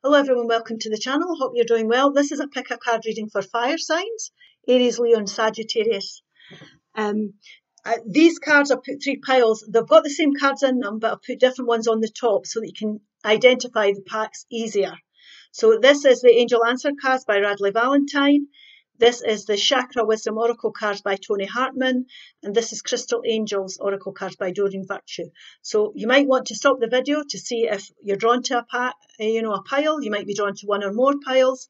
Hello everyone, welcome to the channel. Hope you're doing well. This is a pick a card reading for fire signs, Aries, Leo and Sagittarius. These cards are put three piles. They've got the same cards in them, but I've put different ones on the top so that you can identify the packs easier. So this is the Angel Answer cards by Radleigh Valentine. This is the Chakra Wisdom Oracle cards by Tori Hartman, and this is Crystal Angels Oracle cards by Doreen. So you might want to stop the video to see if you're drawn to a pile. You might be drawn to one or more piles,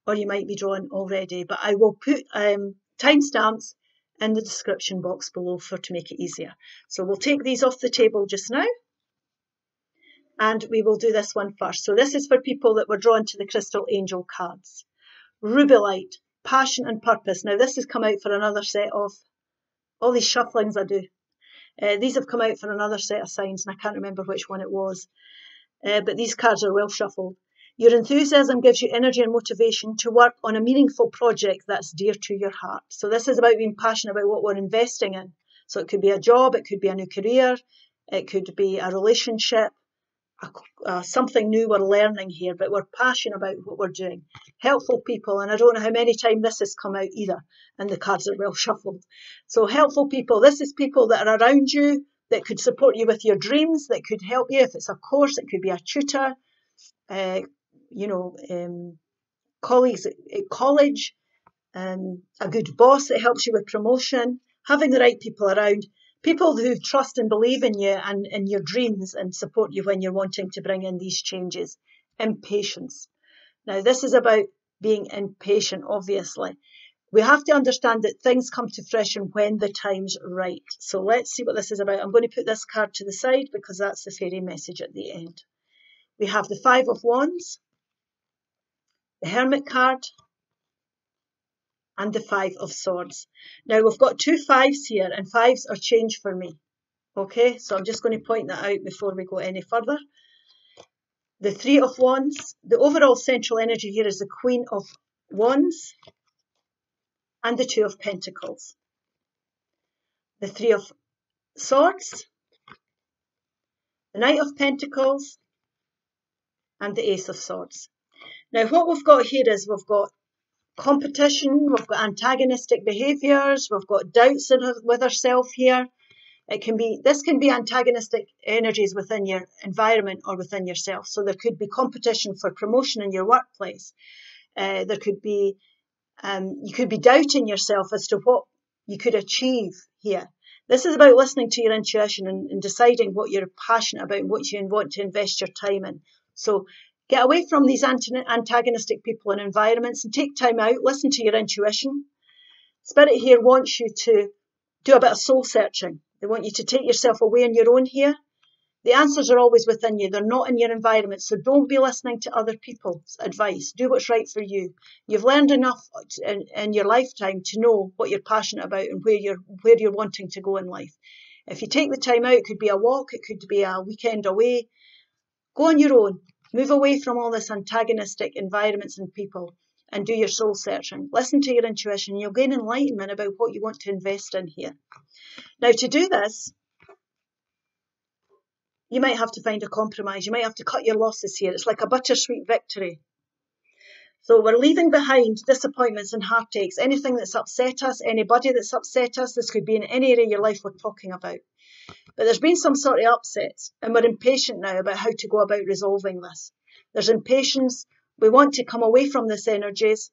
or you might be drawn already. But I will put timestamps in the description box below to make it easier. So we'll take these off the table just now, and we will do this one first. So this is for people that were drawn to the Crystal Angel cards. Ruby Light. Passion and purpose. Now this has come out for another set of, all these shufflings I do. These have come out for another set of signs and I can't remember which one it was. But these cards are well shuffled. Your enthusiasm gives you energy and motivation to work on a meaningful project that's dear to your heart. So this is about being passionate about what we're investing in. So it could be a job, it could be a new career, it could be a relationship, something new we're learning here, but we're passionate about what we're doing. Helpful people, and I don't know how many times this has come out either, and the cards are well shuffled. So helpful people, this is people that are around you, that could support you with your dreams, that could help you. If it's a course, it could be a tutor, colleagues at college, a good boss that helps you with promotion, having the right people around. People who trust and believe in you and in your dreams and support you when you're wanting to bring in these changes. Impatience. Now, this is about being impatient, obviously. We have to understand that things come to fruition when the time's right. So let's see what this is about. I'm going to put this card to the side because that's the fairy message at the end. We have the Five of Wands, the Hermit card, and the Five of Swords. Now we've got two fives here, and fives are change for me. Okay, so I'm just going to point that out before we go any further. The Three of Wands, the overall central energy here is the Queen of Wands and the Two of Pentacles. The Three of Swords, the Knight of Pentacles, and the Ace of Swords. Now what we've got here is we've got competition, we've got antagonistic behaviours, we've got doubts with ourselves here. This can be antagonistic energies within your environment or within yourself. So there could be competition for promotion in your workplace. There could be, you could be doubting yourself as to what you could achieve here. This is about listening to your intuition and deciding what you're passionate about and what you want to invest your time in. So get away from these antagonistic people and environments and take time out, listen to your intuition. Spirit here wants you to do a bit of soul searching. They want you to take yourself away on your own here. The answers are always within you. They're not in your environment. So don't be listening to other people's advice. Do what's right for you. You've learned enough in your lifetime to know what you're passionate about and where you're wanting to go in life. If you take the time out, it could be a walk, it could be a weekend away. Go on your own. Move away from all this antagonistic environments and people and do your soul searching. Listen to your intuition. You'll gain enlightenment about what you want to invest in here. Now, to do this, you might have to find a compromise. You might have to cut your losses here. It's like a bittersweet victory. So we're leaving behind disappointments and heartaches, anything that's upset us, anybody that's upset us. This could be in any area of your life we're talking about. But there's been some sort of upsets, and we're impatient now about how to go about resolving this. There's impatience. We want to come away from this energies.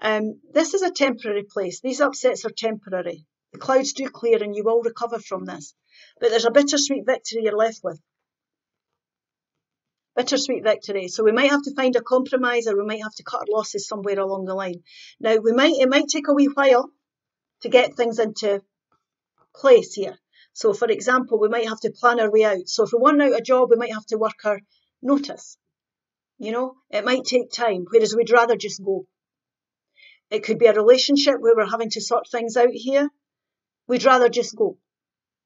This is a temporary place. These upsets are temporary. The clouds do clear and you will recover from this. But there's a bittersweet victory you're left with. Bittersweet victory. So we might have to find a compromise, or we might have to cut our losses somewhere along the line. Now, it might take a wee while to get things into place here. So, for example, we might have to plan our way out. So if we want out a job, we might have to work our notice. You know, it might take time, whereas we'd rather just go. It could be a relationship where we're having to sort things out here. We'd rather just go.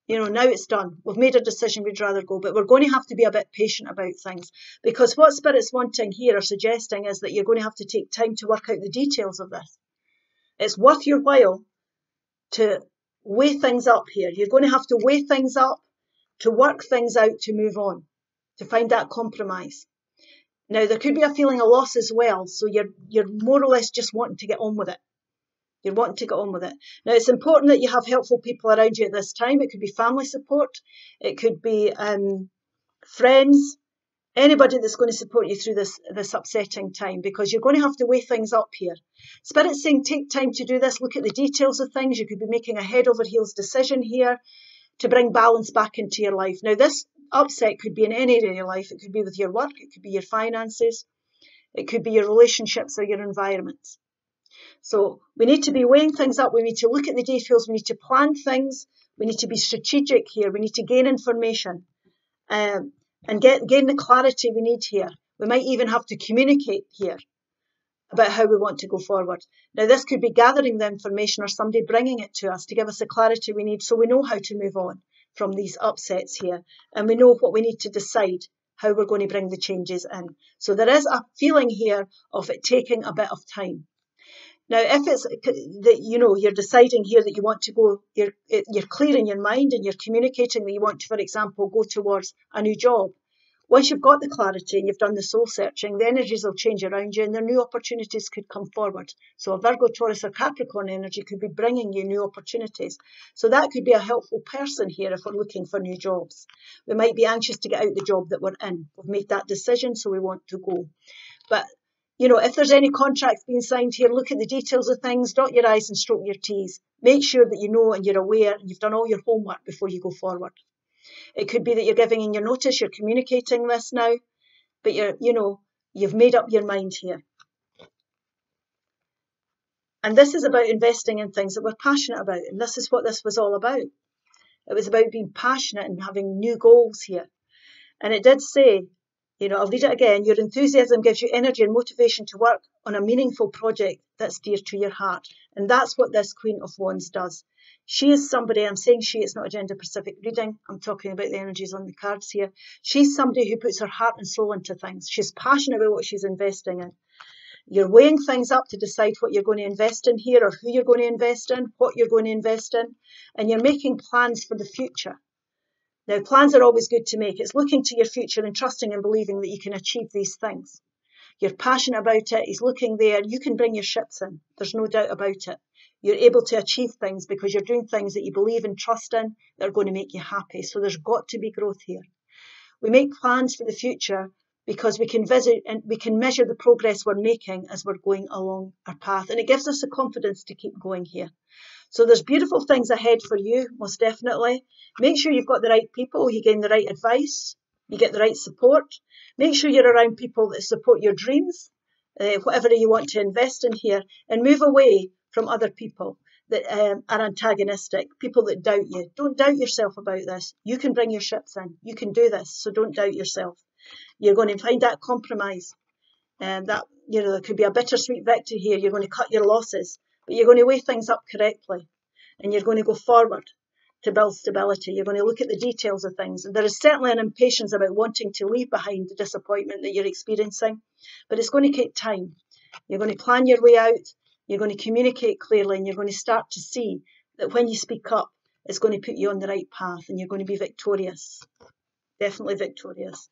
You know, now it's done. We've made a decision, we'd rather go. But we're going to have to be a bit patient about things, because what Spirit's wanting here or suggesting is that you're going to have to take time to work out the details of this. It's worth your while to weigh things up here. You're going to have to weigh things up, to work things out, to move on, to find that compromise. Now, there could be a feeling of loss as well. So you're more or less just wanting to get on with it. You're wanting to get on with it. Now, it's important that you have helpful people around you at this time. It could be family support. It could be friends. Anybody that's going to support you through this upsetting time, because you're going to have to weigh things up here. Spirit's saying take time to do this. Look at the details of things. You could be making a head over heels decision here to bring balance back into your life. Now, this upset could be in any area of your life. It could be with your work. It could be your finances. It could be your relationships or your environments. So we need to be weighing things up. We need to look at the details. We need to plan things. We need to be strategic here. We need to gain information and gain the clarity we need here. We might even have to communicate here about how we want to go forward. Now, this could be gathering the information or somebody bringing it to us to give us the clarity we need so we know how to move on from these upsets here. And we know what we need to decide, how we're going to bring the changes in. So there is a feeling here of it taking a bit of time. Now, if it's that, you're deciding here that you want to go, you're clear in your mind and you're communicating that you want to, for example, go towards a new job. Once you've got the clarity and you've done the soul searching, the energies will change around you and the new opportunities could come forward. So a Virgo, Taurus or Capricorn energy could be bringing you new opportunities. So that could be a helpful person here if we're looking for new jobs. We might be anxious to get out the job that we're in. We've made that decision, so we want to go. But if there's any contracts being signed here, look at the details of things, dot your I's and stroke your T's. Make sure that you know and you're aware and you've done all your homework before you go forward. It could be that you're giving in your notice, you're communicating this now, but you've made up your mind here. And this is about investing in things that we're passionate about. And this is what this was all about. It was about being passionate and having new goals here. And it did say, I'll read it again. Your enthusiasm gives you energy and motivation to work on a meaningful project that's dear to your heart. And that's what this Queen of Wands does. She is somebody, I'm saying she, it's not a gender-specific reading. I'm talking about the energies on the cards here. She's somebody who puts her heart and soul into things. She's passionate about what she's investing in. You're weighing things up to decide what you're going to invest in here or who you're going to invest in, what you're going to invest in. And you're making plans for the future. Now, plans are always good to make. It's looking to your future and trusting and believing that you can achieve these things. You're passionate about it. He's looking there. You can bring your ships in. There's no doubt about it. You're able to achieve things because you're doing things that you believe and trust in that are going to make you happy. So there's got to be growth here. We make plans for the future because we can visit and we can measure the progress we're making as we're going along our path. And it gives us the confidence to keep going here. So there's beautiful things ahead for you, most definitely. Make sure you've got the right people, you gain the right advice, you get the right support. Make sure you're around people that support your dreams, whatever you want to invest in here, and move away from other people that are antagonistic, people that doubt you. Don't doubt yourself about this. You can bring your ships in. You can do this, so don't doubt yourself. You're going to find that compromise. That there could be a bittersweet victory here. You're going to cut your losses. But you're going to weigh things up correctly and you're going to go forward to build stability. You're going to look at the details of things. And there is certainly an impatience about wanting to leave behind the disappointment that you're experiencing, but it's going to take time. You're going to plan your way out. You're going to communicate clearly and you're going to start to see that when you speak up, it's going to put you on the right path and you're going to be victorious. Definitely victorious.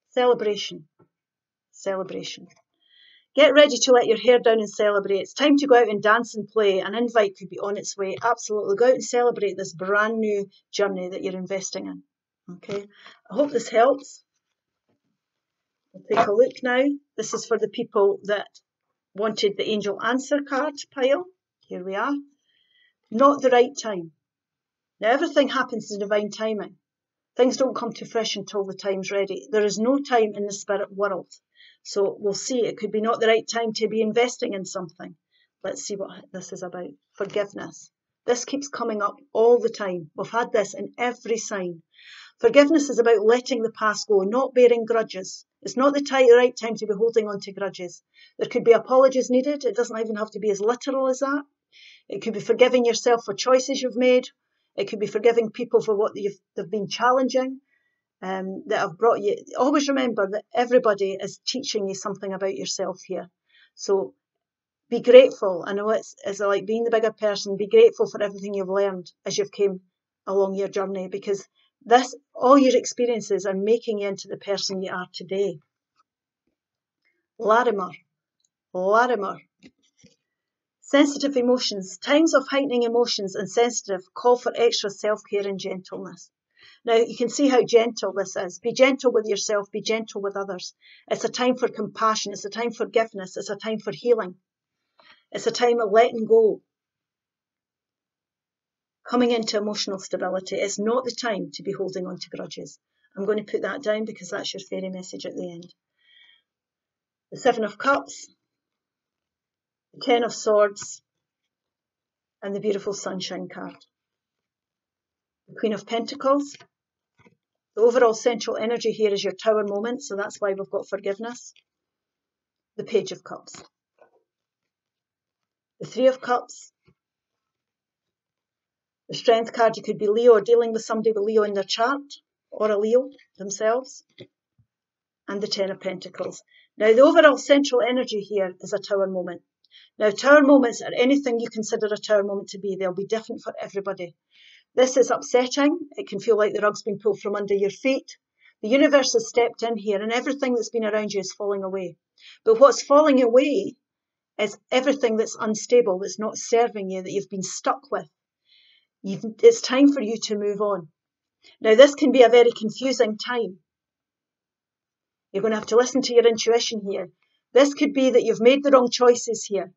Celebration. Celebration. Get ready to let your hair down and celebrate. It's time to go out and dance and play. An invite could be on its way. Absolutely. Go out and celebrate this brand new journey that you're investing in. Okay. I hope this helps. We'll take a look now. This is for the people that wanted the angel answer card pile. Here we are. Not the right time. Now, everything happens in divine timing. Things don't come to fruition until the time's ready. There is no time in the spirit world. So we'll see. It could be not the right time to be investing in something. Let's see what this is about. Forgiveness. This keeps coming up all the time. We've had this in every sign. Forgiveness is about letting the past go, not bearing grudges. It's not the right time to be holding on to grudges. There could be apologies needed. It doesn't even have to be as literal as that. It could be forgiving yourself for choices you've made. It could be forgiving people for what they've been challenging. That have brought you. Always remember that everybody is teaching you something about yourself here. So be grateful. I know it's like being the bigger person. Be grateful for everything you've learned as you've came along your journey, because all your experiences are making you into the person you are today. Larimer. Larimer. Sensitive emotions. Times of heightening emotions and sensitive call for extra self-care and gentleness. Now, you can see how gentle this is. Be gentle with yourself. Be gentle with others. It's a time for compassion. It's a time for forgiveness. It's a time for healing. It's a time of letting go. Coming into emotional stability. It's not the time to be holding on to grudges. I'm going to put that down because that's your fairy message at the end. The Seven of Cups, the Ten of Swords, and the beautiful Sunshine card. The Queen of Pentacles. The overall central energy here is your Tower moment, so that's why we've got forgiveness. The Page of Cups. The Three of Cups. The Strength card, you could be Leo or dealing with somebody with Leo in their chart, or a Leo themselves. And the Ten of Pentacles. Now, the overall central energy here is a Tower moment. Now, Tower moments are anything you consider a Tower moment to be. They'll be different for everybody. This is upsetting. It can feel like the rug's been pulled from under your feet. The universe has stepped in here and everything that's been around you is falling away. But what's falling away is everything that's unstable, that's not serving you, that you've been stuck with. It's time for you to move on. Now, this can be a very confusing time. You're going to have to listen to your intuition here. This could be that you've made the wrong choices here.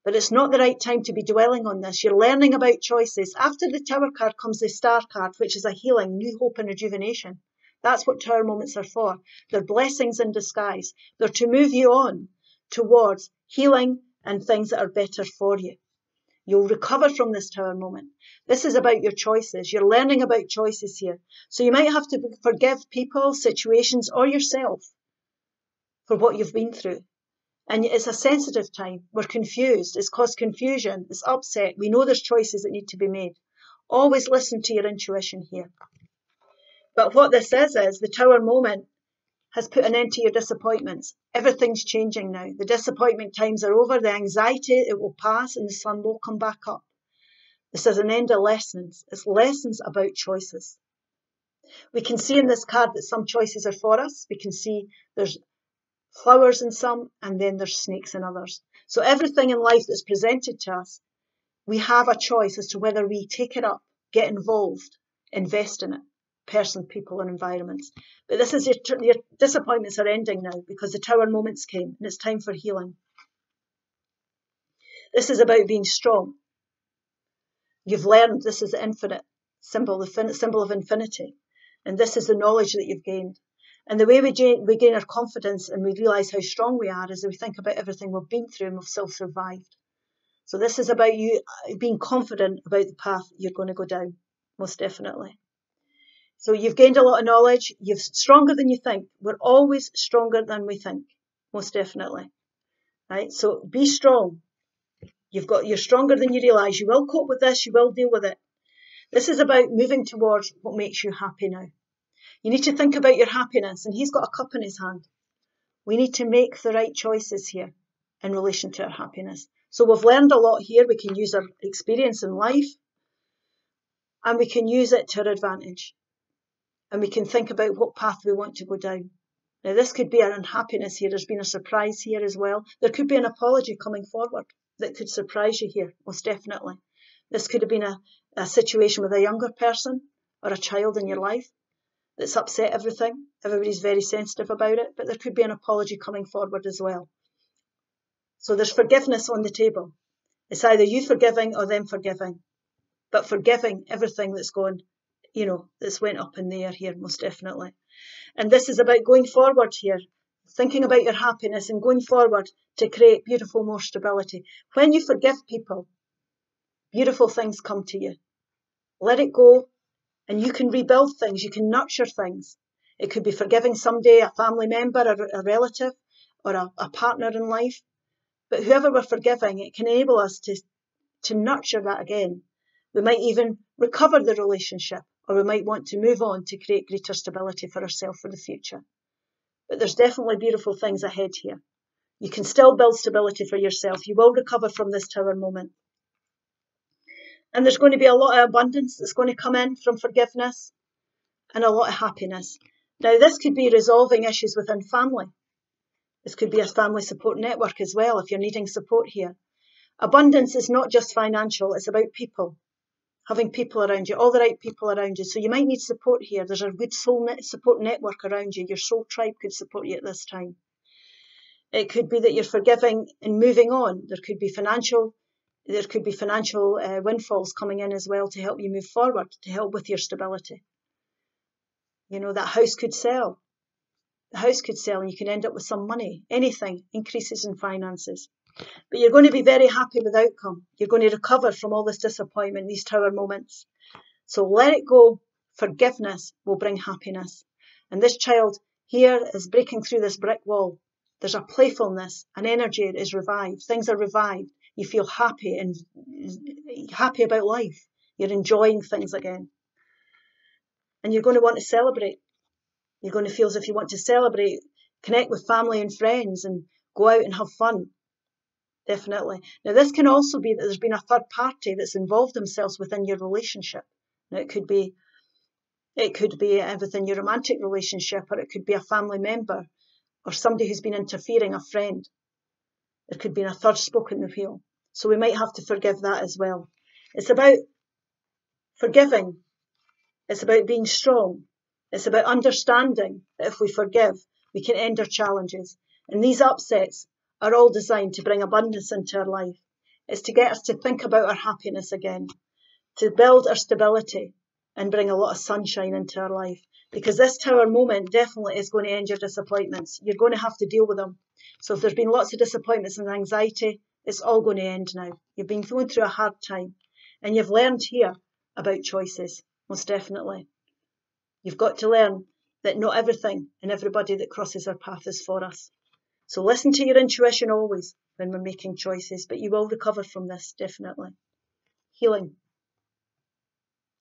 But it's not the right time to be dwelling on this. You're learning about choices. After the Tower card comes the Star card, which is a healing, new hope and rejuvenation. That's what Tower moments are for. They're blessings in disguise. They're to move you on towards healing and things that are better for you. You'll recover from this Tower moment. This is about your choices. You're learning about choices here. So you might have to forgive people, situations, or yourself for what you've been through. And it's a sensitive time. We're confused. It's caused confusion. It's upset. We know there's choices that need to be made. Always listen to your intuition here. But what this is the Tower moment has put an end to your disappointments. Everything's changing now. The disappointment times are over. The anxiety, it will pass and the sun will come back up. This is an end of lessons. It's lessons about choices. We can see in this card that some choices are for us. We can see there's flowers in some, and then there's snakes in others. So everything in life that's presented to us, we have a choice as to whether we take it up, get involved, invest in it. Person, people, and environments. But this is your disappointments are ending now because the Tower moments came and it's time for healing. This is about being strong. You've learned this is the infinite symbol, the symbol of infinity. And this is the knowledge that you've gained. And the way we gain our confidence and we realise how strong we are is we think about everything we've been through and we've still survived. So this is about you being confident about the path you're going to go down, most definitely. So you've gained a lot of knowledge. You're stronger than you think. We're always stronger than we think, most definitely. Right? So be strong. You're stronger than you realise. You will cope with this. You will deal with it. This is about moving towards what makes you happy now. You need to think about your happiness. And he's got a cup in his hand. We need to make the right choices here in relation to our happiness. So we've learned a lot here. We can use our experience in life. And we can use it to our advantage. And we can think about what path we want to go down. Now, this could be our unhappiness here. There's been a surprise here as well. There could be an apology coming forward that could surprise you here, most definitely. This could have been a situation with a younger person or a child in your life that's upset everything. Everybody's very sensitive about it, but there could be an apology coming forward as well. So there's forgiveness on the table. It's either you forgiving or them forgiving, but forgiving everything that's gone, that's went up in the air here, most definitely. And this is about going forward here, thinking about your happiness and going forward to create beautiful, more stability. When you forgive people, beautiful things come to you. Let it go, and you can rebuild things. You can nurture things. It could be forgiving somebody, a family member, a relative, or a partner in life. But whoever we're forgiving, it can enable us to nurture that again. We might even recover the relationship, or we might want to move on to create greater stability for ourselves for the future. But there's definitely beautiful things ahead here. You can still build stability for yourself. You will recover from this Tower moment. And there's going to be a lot of abundance that's going to come in from forgiveness and a lot of happiness. Now, this could be resolving issues within family. This could be a family support network as well if you're needing support here. Abundance is not just financial, it's about people. Having people around you, all the right people around you. So you might need support here. There's a good soul support network around you. Your soul tribe could support you at this time. It could be that you're forgiving and moving on. There could be financial windfalls coming in as well to help you move forward, to help with your stability. You know, that house could sell. The house could sell and you can end up with some money. Anything, increases in finances. But you're going to be very happy with the outcome. You're going to recover from all this disappointment, these tower moments. So let it go. Forgiveness will bring happiness. And this child here is breaking through this brick wall. There's a playfulness, an energy is revived. Things are revived. You feel happy and happy about life. You're enjoying things again. And you're going to want to celebrate. You're going to feel as if you want to celebrate, connect with family and friends and go out and have fun. Definitely. Now, this can also be that there's been a third party that's involved themselves within your relationship. Now, it could be within your romantic relationship, or it could be a family member or somebody who's been interfering, a friend. There could be a third spoke in the wheel. So we might have to forgive that as well. It's about forgiving. It's about being strong. It's about understanding that if we forgive, we can end our challenges. And these upsets are all designed to bring abundance into our life. It's to get us to think about our happiness again, to build our stability and bring a lot of sunshine into our life. Because this tower moment definitely is going to end your disappointments. You're going to have to deal with them. So if there's been lots of disappointments and anxiety, it's all going to end now. You've been going through a hard time and you've learned here about choices, most definitely. You've got to learn that not everything and everybody that crosses our path is for us. So listen to your intuition always when we're making choices, but you will recover from this, definitely. Healing.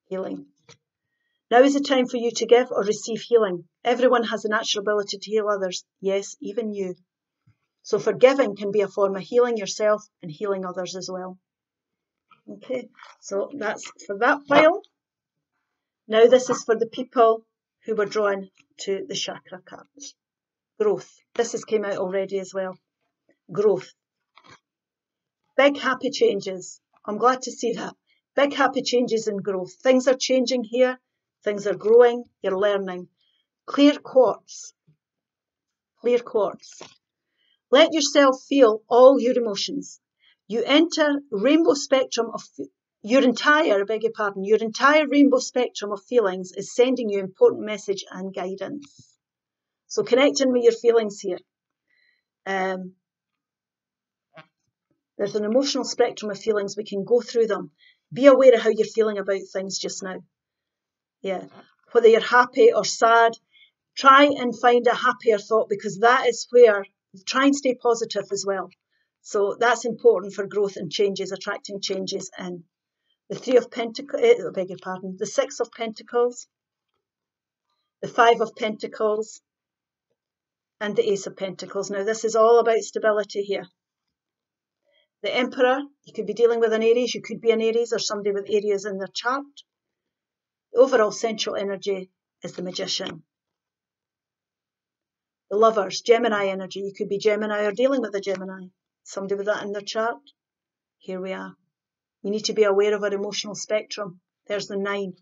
Healing. Now is the time for you to give or receive healing. Everyone has a natural ability to heal others. Yes, even you. So forgiving can be a form of healing yourself and healing others as well. Okay, so that's for that pile. Now this is for the people who were drawn to the chakra cards. Growth. This has came out already as well. Growth. Big happy changes. I'm glad to see that. Big happy changes and growth. Things are changing here. Things are growing. You're learning. Clear quartz. Clear quartz. Let yourself feel all your emotions. You enter rainbow spectrum of your entire rainbow spectrum of feelings is sending you important message and guidance. So connecting with your feelings here. There's an emotional spectrum of feelings. We can go through them. Be aware of how you're feeling about things just now. Yeah. Whether you're happy or sad, try and find a happier thought, because that is where, try and stay positive as well. So that's important for growth and changes, attracting changes in. The the Six of Pentacles, the Five of Pentacles, and the Ace of Pentacles. Now this is all about stability here. The Emperor, you could be dealing with an Aries, you could be an Aries or somebody with Aries in their chart. The overall central energy is the Magician. The Lovers, Gemini energy, you could be Gemini or dealing with a Gemini. Somebody with that in their chart. Here we are. We need to be aware of our emotional spectrum. There's the Nine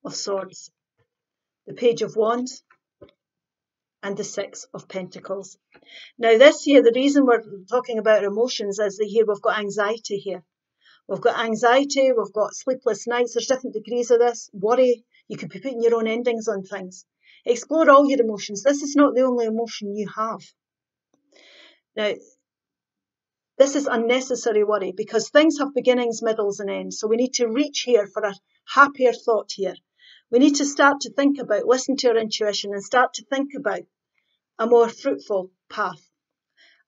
of Swords, the Page of Wands, and the Six of Pentacles. Now this here, the reason we're talking about emotions is that here we've got anxiety here. We've got anxiety, we've got sleepless nights, there's different degrees of this. Worry, you could be putting your own endings on things. Explore all your emotions. This is not the only emotion you have. Now, this is unnecessary worry, because things have beginnings, middles and ends. So we need to reach here for a happier thought here. We need to start to think about, listen to our intuition and start to think about a more fruitful path,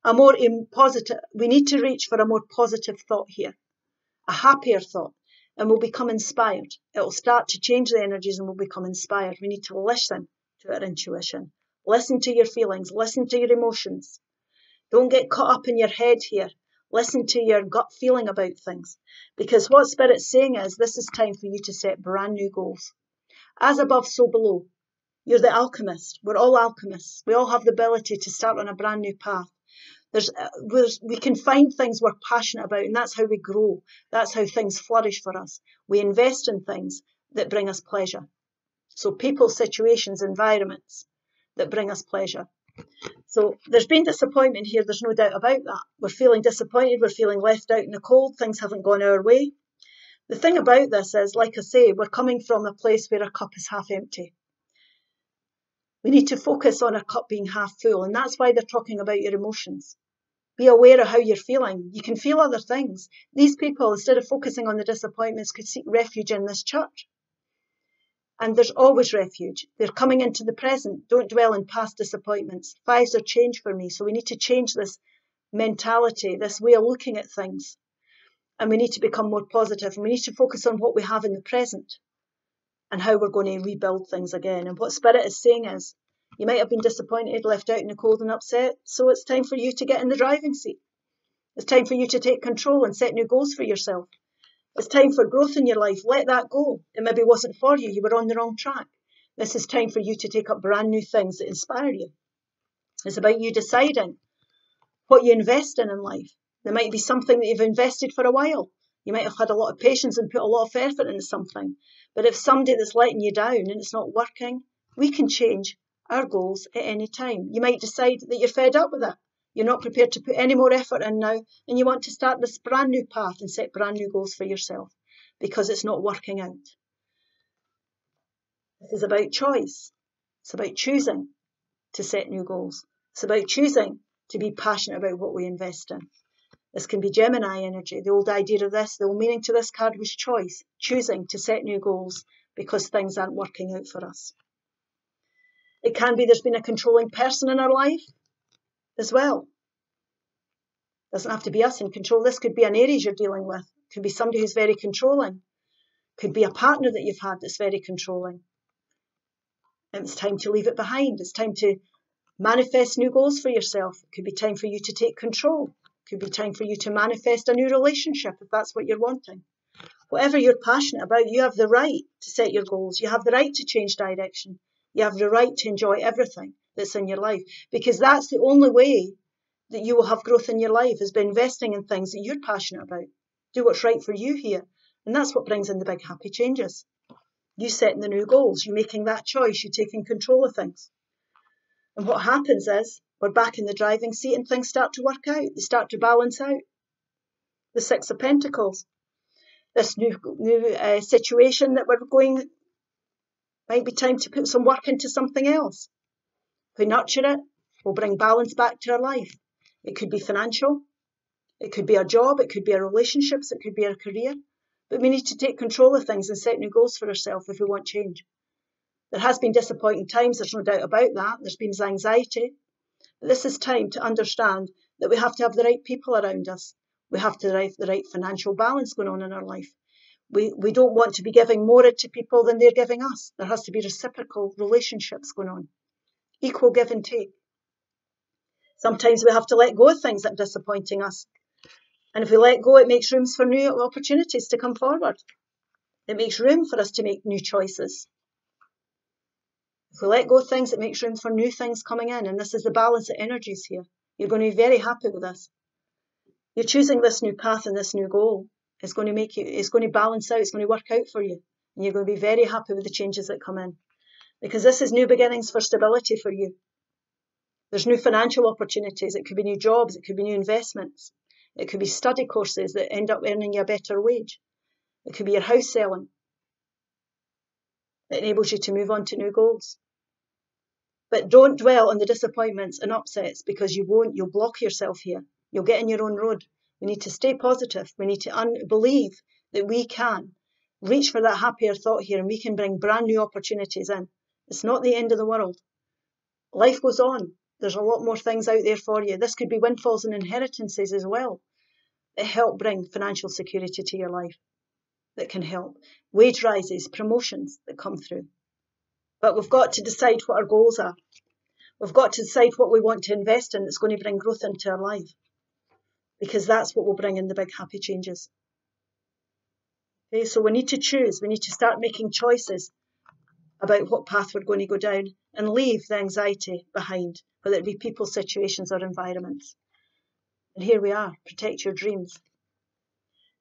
a more positive. We need to reach for a more positive thought here, a happier thought, and we'll become inspired. It will start to change the energies and we'll become inspired. We need to listen to our intuition. Listen to your feelings. Listen to your emotions. Don't get caught up in your head here. Listen to your gut feeling about things. Because what Spirit's saying is, this is time for you to set brand new goals. As above, so below. You're the alchemist. We're all alchemists. We all have the ability to start on a brand new path. We can find things we're passionate about, and that's how we grow. That's how things flourish for us. We invest in things that bring us pleasure. So people, situations, environments that bring us pleasure. So there's been disappointment here, there's no doubt about that. We're feeling disappointed, we're feeling left out in the cold, things haven't gone our way. The thing about this is, like I say, we're coming from a place where our cup is half empty. We need to focus on our cup being half full, and that's why they're talking about your emotions. Be aware of how you're feeling. You can feel other things. These people, instead of focusing on the disappointments, could seek refuge in this church. And there's always refuge. They're coming into the present. Don't dwell in past disappointments. Fives are change for me. So we need to change this mentality, this way of looking at things. And we need to become more positive. And we need to focus on what we have in the present and how we're going to rebuild things again. And what Spirit is saying is, you might have been disappointed, left out in the cold and upset. So it's time for you to get in the driving seat. It's time for you to take control and set new goals for yourself. It's time for growth in your life. Let that go. It maybe wasn't for you. You were on the wrong track. This is time for you to take up brand new things that inspire you. It's about you deciding what you invest in life. There might be something that you've invested for a while. You might have had a lot of patience and put a lot of effort into something. But if somebody that's letting you down and it's not working, we can change our goals at any time. You might decide that you're fed up with it. You're not prepared to put any more effort in now, and you want to start this brand new path and set brand new goals for yourself because it's not working out. This is about choice. It's about choosing to set new goals. It's about choosing to be passionate about what we invest in. This can be Gemini energy. The old idea of this, the old meaning to this card was choice, choosing to set new goals because things aren't working out for us. It can be there's been a controlling person in our life as well. Doesn't have to be us in control. This could be an Aries you're dealing with. It could be somebody who's very controlling. It could be a partner that you've had that's very controlling. And it's time to leave it behind. It's time to manifest new goals for yourself. It could be time for you to take control. It could be time for you to manifest a new relationship if that's what you're wanting. Whatever you're passionate about, you have the right to set your goals. You have the right to change direction. You have the right to enjoy everything that's in your life, because that's the only way that you will have growth in your life, is by investing in things that you're passionate about. Do what's right for you here. And that's what brings in the big happy changes. You setting the new goals, you making that choice, you taking control of things. And what happens is, we're back in the driving seat and things start to work out. They start to balance out. The Six of Pentacles. This new situation that we're going, might be time to put some work into something else. If we nurture it, we'll bring balance back to our life. It could be financial. It could be a job. It could be our relationships. It could be our career. But we need to take control of things and set new goals for ourselves if we want change. There has been disappointing times. There's no doubt about that. There's been anxiety. But this is time to understand that we have to have the right people around us. We have to have the right financial balance going on in our life. We don't want to be giving more to people than they're giving us. There has to be reciprocal relationships going on. Equal give and take. Sometimes we have to let go of things that are disappointing us. And if we let go, it makes room for new opportunities to come forward. It makes room for us to make new choices. If we let go of things, it makes room for new things coming in. And this is the balance of energies here. You're going to be very happy with this. You're choosing this new path and this new goal. It's going to balance out. It's going to work out for you. And you're going to be very happy with the changes that come in. Because this is new beginnings for stability for you. There's new financial opportunities. It could be new jobs. It could be new investments. It could be study courses that end up earning you a better wage. It could be your house selling. It enables you to move on to new goals. But don't dwell on the disappointments and upsets, because you won't. You'll block yourself here. You'll get in your own road. We need to stay positive. We need to believe that we can reach for that happier thought here, and we can bring brand new opportunities in. It's not the end of the world. Life goes on. There's a lot more things out there for you. This could be windfalls and inheritances as well that help bring financial security to your life, that can help. Wage rises, promotions that come through. But we've got to decide what our goals are. We've got to decide what we want to invest in that's going to bring growth into our life, because that's what will bring in the big happy changes. Okay, so we need to choose. We need to start making choices about what path we're going to go down and leave the anxiety behind, whether it be people, situations or environments. And here we are, protect your dreams.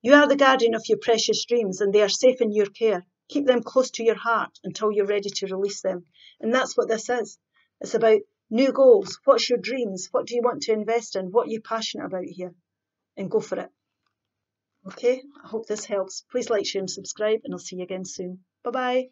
You are the guardian of your precious dreams, and they are safe in your care. Keep them close to your heart until you're ready to release them. And that's what this is. It's about new goals. What's your dreams? What do you want to invest in? What are you passionate about here? And go for it. Okay, I hope this helps. Please like, share and subscribe, and I'll see you again soon. Bye-bye.